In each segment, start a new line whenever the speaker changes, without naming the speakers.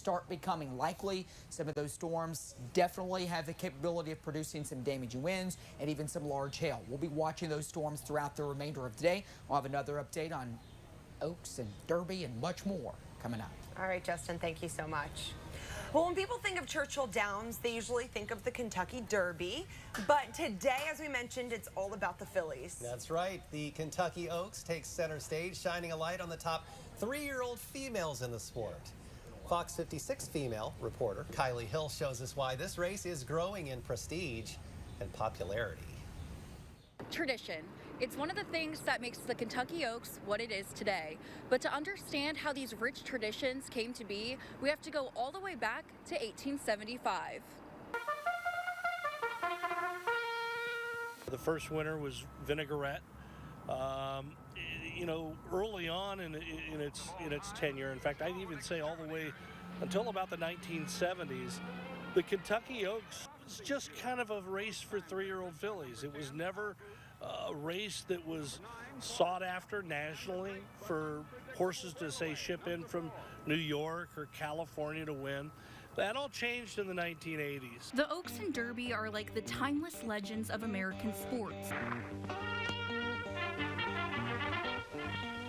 start becoming likely. Some of those storms definitely have the capability of producing some damaging winds and even some large hail. We'll be watching those storms throughout the remainder of the day. We'll have another update on Oaks and Derby and much more coming up.
All right, Justin, thank you so much. Well, when people think of Churchill Downs, they usually think of the Kentucky Derby. But today, as we mentioned, it's all about the fillies.
That's right. The Kentucky Oaks takes center stage, shining a light on the top 3-year-old females in the sport. Fox 56 female reporter Kylie Hill shows us why this race is growing in prestige and popularity.
Tradition. It's one of the things that makes the Kentucky Oaks what it is today. But to understand how these rich traditions came to be, we have to go all the way back to 1875.
The first winner was Vinaigrette. You know, early on in its tenure, in fact, I'd even say all the way until about the 1970s, the Kentucky Oaks was just kind of a race for 3-year-old fillies. It was never a race that was sought after nationally for horses to, say, ship in from New York or California to win. That all changed in the 1980s.
The Oaks and Derby are like the timeless legends of American sports.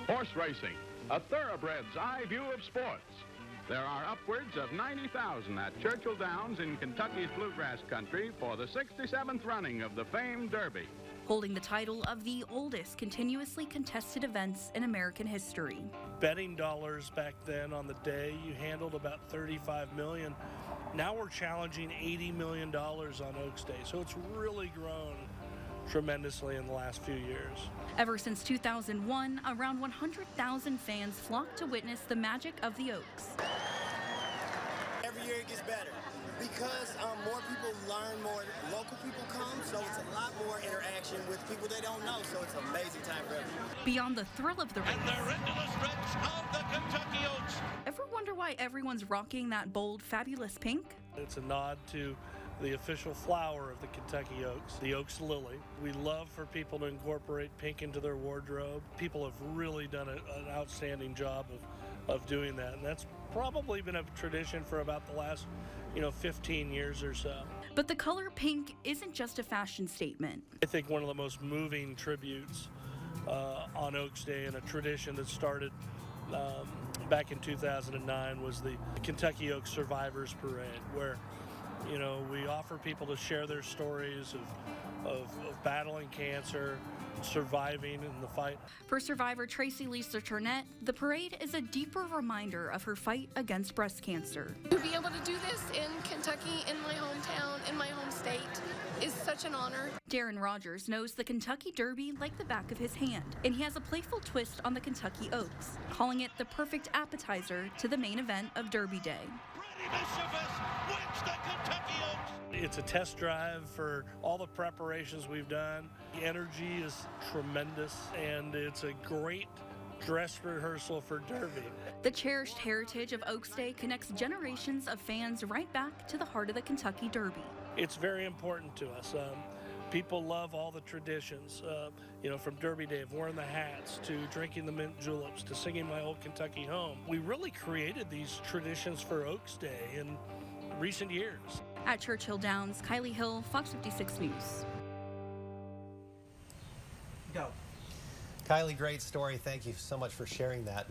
Horse racing, a thoroughbred's eye view of sports. There are upwards of 90,000 at Churchill Downs in Kentucky's bluegrass country for the 67th running of the famed Derby.
Holding the title of the oldest continuously contested events in American history.
Betting dollars back then on the day, you handled about 35 million. Now we're challenging $80 million on Oaks Day, so it's really grown tremendously in the last few years.
Ever since 2001, around 100,000 fans flocked to witness the magic of the Oaks.
Every year it gets better because more people learn, more local people come, so it's a lot more interaction with people they don't know, so it's an amazing time for everyone.
Beyond the thrill of the race,
and they're into the stretch of the Kentucky Oaks.
Ever wonder why everyone's rocking that bold, fabulous pink?
It's a nod to the official flower of the Kentucky Oaks, the Oaks Lily. We love for people to incorporate pink into their wardrobe. People have really done an outstanding job of doing that, and that's probably been a tradition for about the last 15 years or so.
But the color pink isn't just a fashion statement.
I think one of the most moving tributes on Oaks Day, and a tradition that started back in 2009, was the Kentucky Oaks Survivors Parade, where we offer people to share their stories of battling cancer, surviving in the fight.
For survivor Tracy Lisa Turnett, the parade is a deeper reminder of her fight against breast cancer.
To be able to do this in Kentucky, in my hometown, in my home state, is such an honor.
Darren Rogers knows the Kentucky Derby like the back of his hand, and he has a playful twist on the Kentucky Oaks, calling it the perfect appetizer to the main event of Derby Day.
It's a test drive for all the preparations we've done. The energy is tremendous, and it's a great dress rehearsal for Derby.
The cherished heritage of Oaks Day connects generations of fans right back to the heart of the Kentucky Derby.
It's very important to us. People love all the traditions, from Derby Day, of wearing the hats, to drinking the mint juleps, to singing My Old Kentucky Home. We really created these traditions for Oaks Day in recent years.
At Churchill Downs, Kylie Hill, Fox 56 News.
Go. Kylie, great story. Thank you so much for sharing that.